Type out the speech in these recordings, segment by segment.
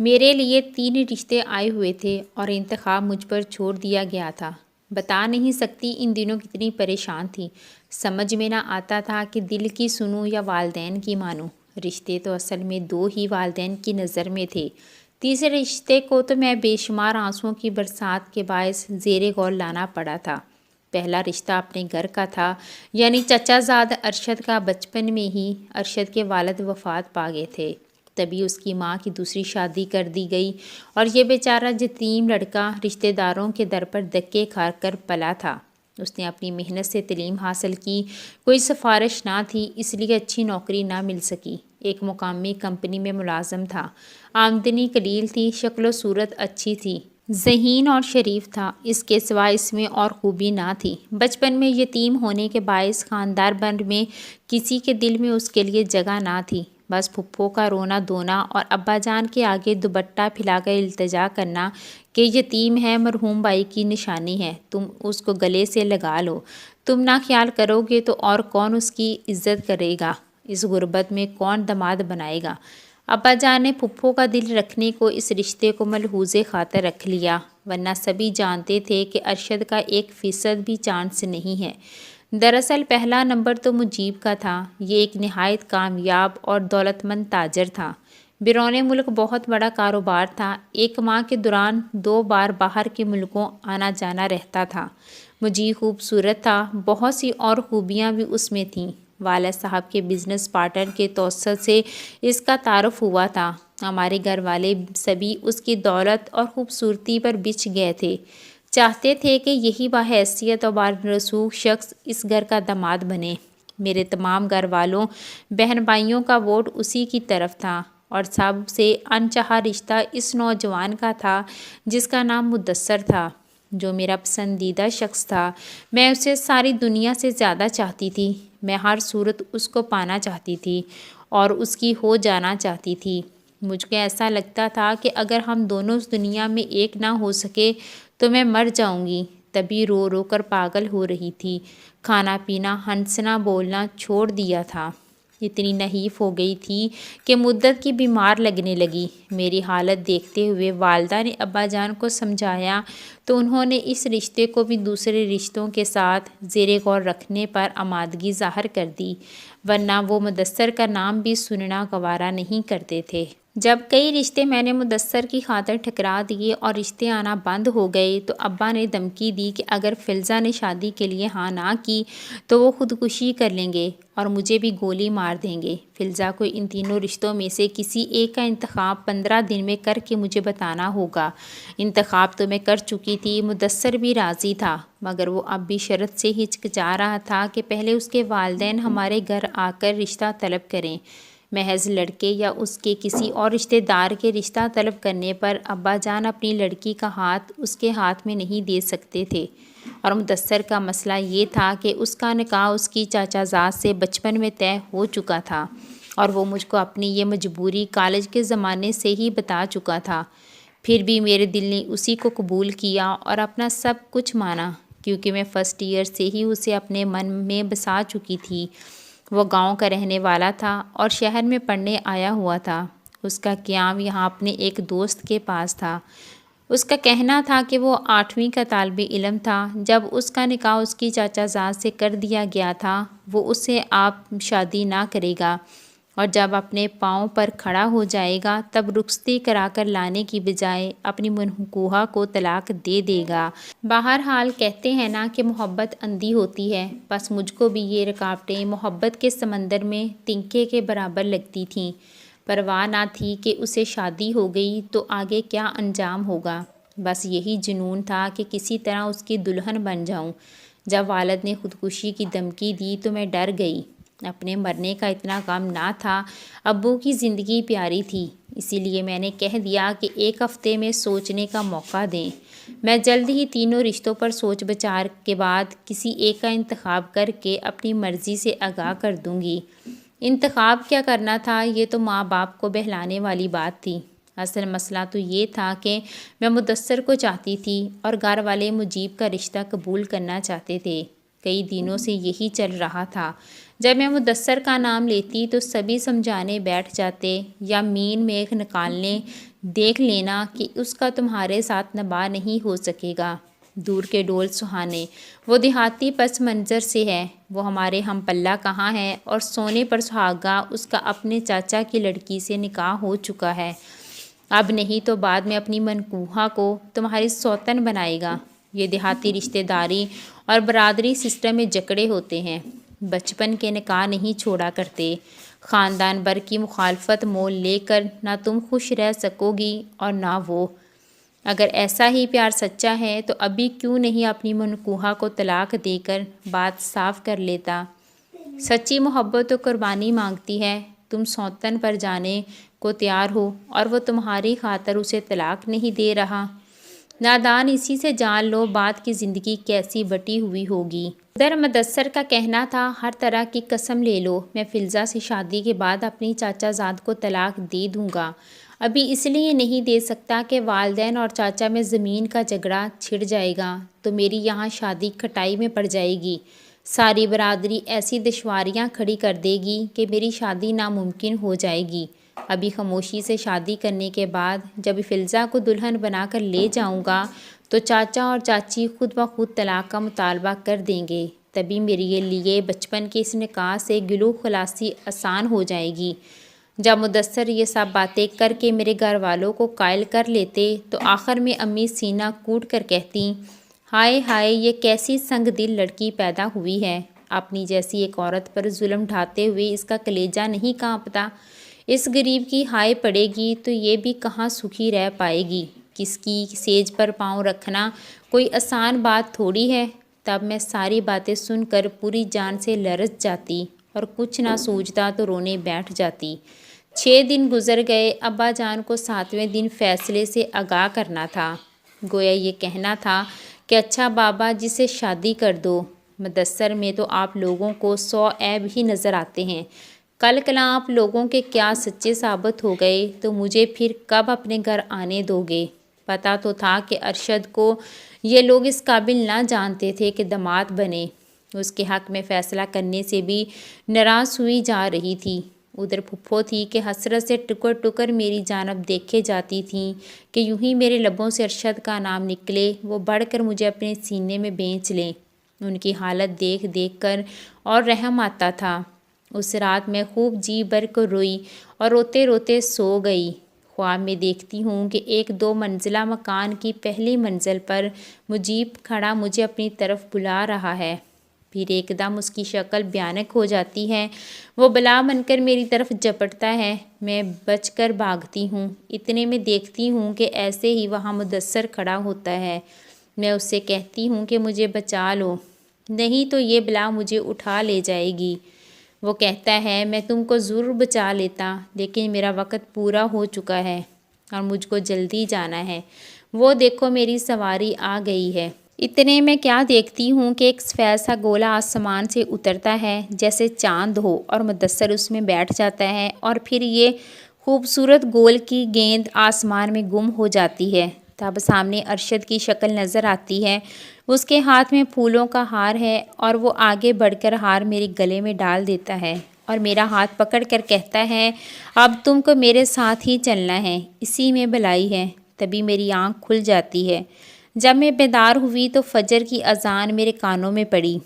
میرے لیے 3 رشتے آئے ہوئے تھے اور انتخاب مجھ پر چھوڑ دیا گیا تھا۔ بتا نہیں سکتی ان دنوں کتنی پریشان تھی۔ سمجھ میں نہ آتا تھا کہ دل کی سنوں یا والدین کی مانوں۔ رشتے تو اصل میں 2 ہی والدین کی نظر میں تھے۔ تیسرے رشتے کو تو میں بے شمار آنسوؤں کی برسات کے باعث زیر غور لانا پڑا تھا۔ پہلا رشتہ اپنے گھر کا تھا، یعنی چچا زاد ارشد کا۔ بچپن میں ہی ارشد کے والد وفات پا گئے تھے، تبھی اس کی ماں کی دوسری شادی کر دی گئی اور یہ بیچارہ یتیم لڑکا رشتہ داروں کے در پر دھکے کھا کر پلا تھا۔ اس نے اپنی محنت سے تعلیم حاصل کی، کوئی سفارش نہ تھی، اس لیے اچھی نوکری نہ مل سکی۔ ایک مقامی کمپنی میں ملازم تھا، آمدنی قلیل تھی، شکل و صورت اچھی تھی، ذہین اور شریف تھا، اس کے سوا اس میں اور خوبی نہ تھی۔ بچپن میں یتیم ہونے کے باعث خاندان بھر میں کسی کے دل میں اس کے لیے جگہ نہ تھی۔ بس پھپھو کا رونا دھونا اور ابا جان کے آگے دوپٹہ پھیلا کر التجا کرنا کہ یتیم ہے، مرحوم بھائی کی نشانی ہے، تم اس کو گلے سے لگا لو، تم نہ خیال کرو گے تو اور کون اس کی عزت کرے گا، اس غربت میں کون داماد بنائے گا۔ ابا جان نے پھپھو کا دل رکھنے کو اس رشتے کو ملحوظ خاطر رکھ لیا، ورنہ سبھی جانتے تھے کہ ارشد کا 1% بھی چانس نہیں ہے۔ دراصل پہلا نمبر تو مجیب کا تھا۔ یہ ایک نہایت کامیاب اور دولت مند تاجر تھا۔ بیرون ملک بہت بڑا کاروبار تھا۔ ایک ماہ کے دوران 2 بار باہر کے ملکوں آنا جانا رہتا تھا۔ مجیب خوبصورت تھا، بہت سی اور خوبیاں بھی اس میں تھیں۔ والد صاحب کے بزنس پارٹنر کے توسط سے اس کا تعارف ہوا تھا۔ ہمارے گھر والے سبھی اس کی دولت اور خوبصورتی پر بچھ گئے تھے، چاہتے تھے کہ یہی باحیثیت اور بارسوخ شخص اس گھر کا داماد بنے۔ میرے تمام گھر والوں بہن بھائیوں کا ووٹ اسی کی طرف تھا اور سب سے انچاہا رشتہ اس نوجوان کا تھا جس کا نام مدثر تھا، جو میرا پسندیدہ شخص تھا۔ میں اسے ساری دنیا سے زیادہ چاہتی تھی۔ میں ہر صورت اس کو پانا چاہتی تھی اور اس کی ہو جانا چاہتی تھی۔ مجھ کو ایسا لگتا تھا کہ اگر ہم دونوں اس دنیا میں ایک نہ ہو سکے تو میں مر جاؤں گی۔ تبھی رو رو کر پاگل ہو رہی تھی، کھانا پینا، ہنسنا بولنا چھوڑ دیا تھا۔ اتنی نحیف ہو گئی تھی کہ مدت کی بیمار لگنے لگی۔ میری حالت دیکھتے ہوئے والدہ نے ابا جان کو سمجھایا تو انہوں نے اس رشتے کو بھی دوسرے رشتوں کے ساتھ زیر غور رکھنے پر آمادگی ظاہر کر دی، ورنہ وہ مدثر کا نام بھی سننا گوارا نہیں کرتے تھے۔ جب کئی رشتے میں نے مدثر کی خاطر ٹھکرا دیے اور رشتے آنا بند ہو گئے تو ابا نے دھمکی دی کہ اگر فلزہ نے شادی کے لیے ہاں نہ کی تو وہ خودکشی کر لیں گے اور مجھے بھی گولی مار دیں گے۔ فلزہ کو ان تینوں رشتوں میں سے کسی ایک کا انتخاب 15 دن میں کر کے مجھے بتانا ہوگا۔ انتخاب تو میں کر چکی تھی، مدثر بھی راضی تھا، مگر وہ اب بھی شرط سے ہچکچا رہا تھا کہ پہلے اس کے والدین ہمارے گھر آ کر رشتہ طلب کریں۔ محض لڑکے یا اس کے کسی اور رشتہ دار کے رشتہ طلب کرنے پر ابا جان اپنی لڑکی کا ہاتھ اس کے ہاتھ میں نہیں دے سکتے تھے، اور مدثر کا مسئلہ یہ تھا کہ اس کا نکاح اس کی چاچا زاد سے بچپن میں طے ہو چکا تھا اور وہ مجھ کو اپنی یہ مجبوری کالج کے زمانے سے ہی بتا چکا تھا۔ پھر بھی میرے دل نے اسی کو قبول کیا اور اپنا سب کچھ مانا، کیونکہ میں فرسٹ ایئر سے ہی اسے اپنے من میں بسا چکی تھی۔ وہ گاؤں کا رہنے والا تھا اور شہر میں پڑھنے آیا ہوا تھا۔ اس کا قیام یہاں اپنے ایک دوست کے پاس تھا۔ اس کا کہنا تھا کہ وہ 8ویں کا طالب علم تھا۔ جب اس کا نکاح اس کی چاچا زاد سے کر دیا گیا تھا، وہ اس سے آپ شادی نہ کرے گا اور جب اپنے پاؤں پر کھڑا ہو جائے گا تب رخصتی کرا کر لانے کی بجائے اپنی منحوسہ کو طلاق دے دے گا۔ بہرحال کہتے ہیں نا کہ محبت اندھی ہوتی ہے، بس مجھ کو بھی یہ رکاوٹیں محبت کے سمندر میں تنکے کے برابر لگتی تھیں۔ پرواہ نہ تھی کہ اسے شادی ہو گئی تو آگے کیا انجام ہوگا، بس یہی جنون تھا کہ کسی طرح اس کی دلہن بن جاؤں۔ جب والد نے خودکشی کی دھمکی دی تو میں ڈر گئی۔ اپنے مرنے کا اتنا غم نہ تھا، ابو کی زندگی پیاری تھی، اسی لیے میں نے کہہ دیا کہ 1 ہفتے میں سوچنے کا موقع دیں۔ میں جلد ہی تینوں رشتوں پر سوچ بچار کے بعد کسی ایک کا انتخاب کر کے اپنی مرضی سے آگاہ کر دوں گی۔ انتخاب کیا کرنا تھا، یہ تو ماں باپ کو بہلانے والی بات تھی۔ اصل مسئلہ تو یہ تھا کہ میں مدثر کو چاہتی تھی اور گھر والے مجیب کا رشتہ قبول کرنا چاہتے تھے۔ کئی دنوں سے یہی چل رہا تھا۔ جب میں مدثر کا نام لیتی تو سبھی سمجھانے بیٹھ جاتے یا مین میخ نکالنے، دیکھ لینا کہ اس کا تمہارے ساتھ نباہ نہیں ہو سکے گا۔ دور کے ڈول سہانے، وہ دیہاتی پس منظر سے ہے، وہ ہمارے ہم پلہ کہاں ہے، اور سونے پر سہاگا اس کا اپنے چاچا کی لڑکی سے نکاح ہو چکا ہے، اب نہیں تو بعد میں اپنی منکوحہ کو تمہاری سوتن بنائے گا۔ یہ دیہاتی رشتہ داری اور برادری سسٹم میں جکڑے ہوتے ہیں، بچپن کے نکاح نہیں چھوڑا کرتے۔ خاندان بھر کی مخالفت مول لے کر نہ تم خوش رہ سکو گی اور نہ وہ۔ اگر ایسا ہی پیار سچا ہے تو ابھی کیوں نہیں اپنی منکوحہ کو طلاق دے کر بات صاف کر لیتا؟ سچی محبت تو قربانی مانگتی ہے، تم سوتن پر جانے کو تیار ہو اور وہ تمہاری خاطر اسے طلاق نہیں دے رہا۔ نادان، اسی سے جان لو بات کی زندگی کیسی بٹی ہوئی ہوگی۔ ادھر مدثر کا کہنا تھا، ہر طرح کی قسم لے لو، میں فلزہ سے شادی کے بعد اپنی چاچا زاد کو طلاق دے دوں گا۔ ابھی اس لیے نہیں دے سکتا کہ والدین اور چاچا میں زمین کا جھگڑا چھڑ جائے گا تو میری یہاں شادی کھٹائی میں پڑ جائے گی، ساری برادری ایسی دشواریاں کھڑی کر دے گی کہ میری شادی ناممکن ہو جائے گی۔ ابھی خاموشی سے شادی کرنے کے بعد جب فلزہ کو دلہن بنا کر لے جاؤں گا تو چاچا اور چاچی خود بخود طلاق کا مطالبہ کر دیں گے، تبھی میرے لیے بچپن کے اس نکاح سے گلو خلاصی آسان ہو جائے گی۔ جب مدثر یہ سب باتیں کر کے میرے گھر والوں کو قائل کر لیتے تو آخر میں امی سینہ کوٹ کر کہتی، ہائے ہائے، یہ کیسی سنگ دل لڑکی پیدا ہوئی ہے، اپنی جیسی ایک عورت پر ظلم ڈھاتے ہوئے اس کا کلیجہ نہیں کانپتا، اس غریب کی ہائے پڑے گی تو یہ بھی کہاں سکھی رہ پائے گی، کس کی سیج پر پاؤں رکھنا کوئی آسان بات تھوڑی ہے۔ تب میں ساری باتیں سن کر پوری جان سے لرز جاتی اور کچھ نہ سوچتا تو رونے بیٹھ جاتی۔ 6 دن گزر گئے، ابا جان کو 7ویں دن فیصلے سے آگاہ کرنا تھا، گویا یہ کہنا تھا کہ اچھا بابا جی سے شادی کر دو، مدثر میں تو آپ لوگوں کو 100 عیب ہی نظر آتے ہیں، کل کلاں آپ لوگوں کے کیا سچے ثابت ہو گئے تو مجھے پھر کب اپنے گھر آنے دو گے؟ پتہ تو تھا کہ ارشد کو یہ لوگ اس قابل نہ جانتے تھے کہ داماد بنے، اس کے حق میں فیصلہ کرنے سے بھی ناراض ہوئی جا رہی تھی۔ ادھر پھپھو تھی کہ حسرت سے ٹکر ٹکر میری جانب دیکھے جاتی تھیں کہ یوں ہی میرے لبوں سے ارشد کا نام نکلے وہ بڑھ کر مجھے اپنے سینے میں بینچ لیں۔ ان کی حالت دیکھ دیکھ کر اور رحم آتا تھا۔ اس رات میں خوب جی بھر کر روئی اور روتے روتے سو گئی۔ خواب میں دیکھتی ہوں کہ ایک 2 منزلہ مکان کی پہلی منزل پر مجیب کھڑا مجھے اپنی طرف بلا رہا ہے، پھر ایک دم اس کی شکل بھیانک ہو جاتی ہے، وہ بلا بن کر میری طرف جھپٹتا ہے، میں بچ کر بھاگتی ہوں، اتنے میں دیکھتی ہوں کہ ایسے ہی وہاں مدثر کھڑا ہوتا ہے، میں اس سے کہتی ہوں کہ مجھے بچا لو، نہیں تو یہ بلا مجھے اٹھا لے جائے گی۔ وہ کہتا ہے، میں تم کو ضرور بچا لیتا لیکن میرا وقت پورا ہو چکا ہے اور مجھ کو جلدی جانا ہے، وہ دیکھو میری سواری آ گئی ہے۔ اتنے میں کیا دیکھتی ہوں کہ ایک سفید سا گولا آسمان سے اترتا ہے جیسے چاند ہو اور مدثر اس میں بیٹھ جاتا ہے اور پھر یہ خوبصورت گول کی گیند آسمان میں گم ہو جاتی ہے۔ تب سامنے ارشد کی شکل نظر آتی ہے، اس کے ہاتھ میں پھولوں کا ہار ہے اور وہ آگے بڑھ کر ہار میرے گلے میں ڈال دیتا ہے اور میرا ہاتھ پکڑ کر کہتا ہے، اب تم کو میرے ساتھ ہی چلنا ہے، اسی میں بھلائی ہے۔ تبھی میری آنکھ کھل جاتی ہے۔ جب میں بیدار ہوئی تو فجر کی اذان میرے کانوں میں پڑی۔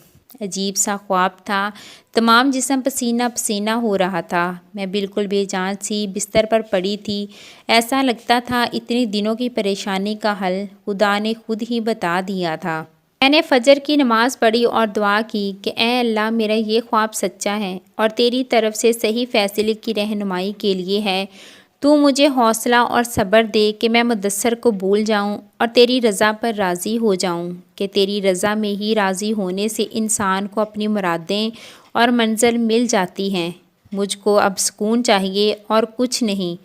عجیب سا خواب تھا، تمام جسم پسینہ پسینہ ہو رہا تھا، میں بالکل بے جان سی بستر پر پڑی تھی، ایسا لگتا تھا اتنے دنوں کی پریشانی کا حل خدا نے خود ہی بتا دیا تھا۔ میں نے فجر کی نماز پڑھی اور دعا کی کہ اے اللہ، میرا یہ خواب سچا ہے اور تیری طرف سے صحیح فیصلے کی رہنمائی کے لیے ہے، تو مجھے حوصلہ اور صبر دے کہ میں مدثر کو بھول جاؤں اور تیری رضا پر راضی ہو جاؤں، کہ تیری رضا میں ہی راضی ہونے سے انسان کو اپنی مرادیں اور منزل مل جاتی ہیں۔ مجھ کو اب سکون چاہیے اور کچھ نہیں،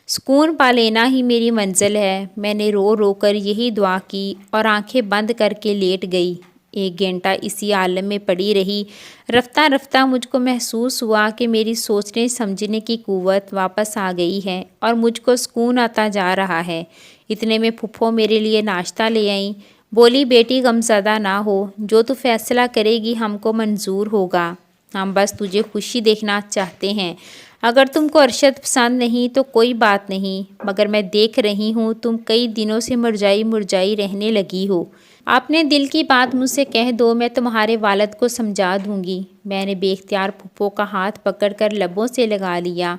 سکون پا لینا ہی میری منزل ہے۔ میں نے رو رو کر یہی دعا کی اور آنکھیں بند کر کے لیٹ گئی۔ 1 گھنٹہ اسی عالم میں پڑی رہی، رفتہ رفتہ مجھ کو محسوس ہوا کہ میری سوچنے سمجھنے کی قوت واپس آ گئی ہے اور مجھ کو سکون آتا جا رہا ہے۔ اتنے میں پھپھو میرے لیے ناشتہ لے آئیں، بولی بیٹی غمزدہ نہ ہو، جو تو فیصلہ کرے گی ہم کو منظور ہوگا، ہم بس تجھے خوشی دیکھنا چاہتے ہیں۔ اگر تم کو ارشد پسند نہیں تو کوئی بات نہیں، مگر میں دیکھ رہی ہوں تم کئی دنوں سے مرجائی رہنے لگی ہو۔ اپنے دل کی بات مجھ سے کہہ دو، میں تمہارے والد کو سمجھا دوں گی۔ میں نے بے اختیار پھپھو کا ہاتھ پکڑ کر لبوں سے لگا لیا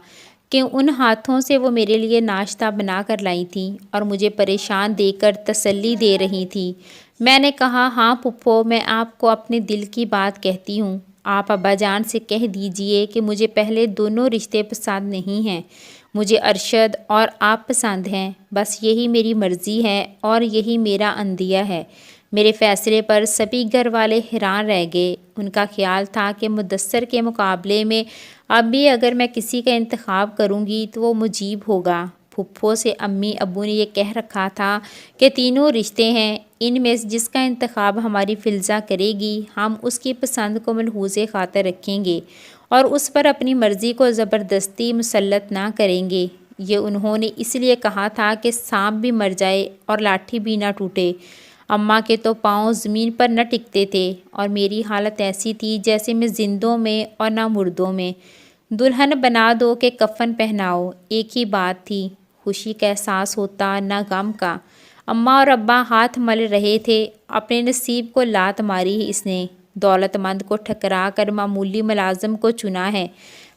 کہ ان ہاتھوں سے وہ میرے لیے ناشتہ بنا کر لائی تھیں اور مجھے پریشان دیکھ کر تسلی دے رہی تھی۔ میں نے کہا، ہاں پھپھو، میں آپ کو اپنے دل کی بات کہتی ہوں۔ آپ ابا جان سے کہہ دیجئے کہ مجھے پہلے دونوں رشتے پسند نہیں ہیں، مجھے ارشد اور آپ پسند ہیں۔ بس یہی میری مرضی ہے اور یہی میرا عندیہ ہے۔ میرے فیصلے پر سبھی گھر والے حیران رہ گئے۔ ان کا خیال تھا کہ مدثر کے مقابلے میں اب بھی اگر میں کسی کا انتخاب کروں گی تو وہ مجیب ہوگا۔ پھپھو سے امی ابو نے یہ کہہ رکھا تھا کہ تینوں رشتے ہیں، ان میں جس کا انتخاب ہماری فلزہ کرے گی ہم اس کی پسند کو ملحوظ خاطر رکھیں گے اور اس پر اپنی مرضی کو زبردستی مسلط نہ کریں گے۔ یہ انہوں نے اس لیے کہا تھا کہ سانپ بھی مر جائے اور لاٹھی بھی نہ ٹوٹے۔ اماں کے تو پاؤں زمین پر نہ ٹکتے تھے اور میری حالت ایسی تھی جیسے میں زندوں میں اور نہ مردوں میں۔ دلہن بنا دو کہ کفن پہناؤ، ایک ہی بات تھی۔ خوشی کا احساس ہوتا نہ غم کا۔ اماں اور ابا ہاتھ مل رہے تھے۔ اپنے نصیب کو لات ماری اس نے، دولت مند کو ٹھکرا کر معمولی ملازم کو چنا ہے۔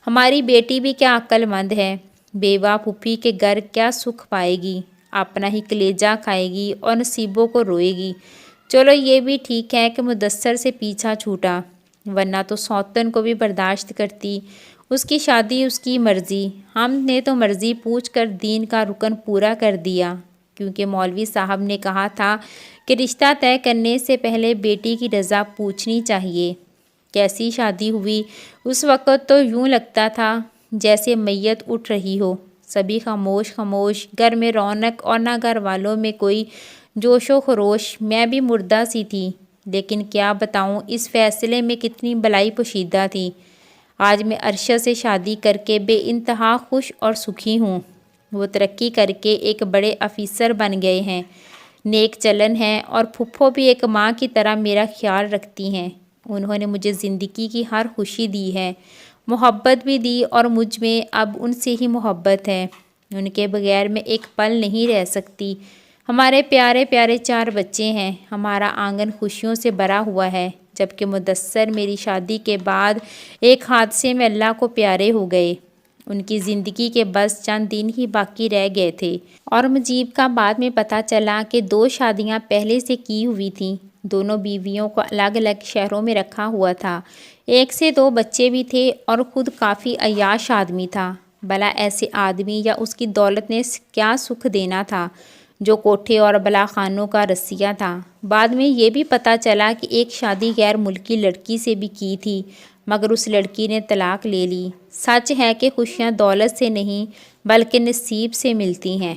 ہماری بیٹی بھی کیا عقل مند ہے، بیوہ پھوپھی کے گھر کیا سکھ پائے گی، اپنا ہی کلیجہ کھائے گی اور نصیبوں کو روئے گی۔ چلو یہ بھی ٹھیک ہے کہ مدثر سے پیچھا چھوٹا، ورنہ تو سوتن کو بھی برداشت کرتی۔ اس کی شادی اس کی مرضی، ہم نے تو مرضی پوچھ کر دین کا رکن پورا کر دیا، کیونکہ مولوی صاحب نے کہا تھا کہ رشتہ طے کرنے سے پہلے بیٹی کی رضا پوچھنی چاہیے۔ کیسی شادی ہوئی، اس وقت تو یوں لگتا تھا جیسے میت اٹھ رہی ہو، سبھی خاموش خاموش، گھر میں رونق اور نہ گھر والوں میں کوئی جوش و خروش۔ میں بھی مردہ سی تھی، لیکن کیا بتاؤں اس فیصلے میں کتنی بلائی پوشیدہ تھی۔ آج میں ارشد سے شادی کر کے بے انتہا خوش اور سکھی ہوں۔ وہ ترقی کر کے ایک بڑے افیسر بن گئے ہیں، نیک چلن ہیں اور پھپھو بھی ایک ماں کی طرح میرا خیال رکھتی ہیں۔ انہوں نے مجھے زندگی کی ہر خوشی دی ہے، محبت بھی دی اور مجھ میں اب ان سے ہی محبت ہے۔ ان کے بغیر میں ایک پل نہیں رہ سکتی۔ ہمارے پیارے پیارے 4 بچے ہیں، ہمارا آنگن خوشیوں سے بھرا ہوا ہے، جبکہ مدثر میری شادی کے بعد ایک حادثے میں اللہ کو پیارے ہو گئے۔ ان کی زندگی کے بس چند دن ہی باقی رہ گئے تھے اور مجیب کا بعد میں پتہ چلا کہ 2 شادیاں پہلے سے کی ہوئی تھیں۔ دونوں بیویوں کو الگ الگ شہروں میں رکھا ہوا تھا، ایک سے 2 بچے بھی تھے اور خود کافی عیاش آدمی تھا۔ بھلا ایسے آدمی یا اس کی دولت نے کیا سکھ دینا تھا جو کوٹھے اور بلا خانوں کا رسیہ تھا۔ بعد میں یہ بھی پتہ چلا کہ ایک شادی غیر ملکی لڑکی سے بھی کی تھی، مگر اس لڑکی نے طلاق لے لی۔ سچ ہے کہ خوشیاں دولت سے نہیں بلکہ نصیب سے ملتی ہیں۔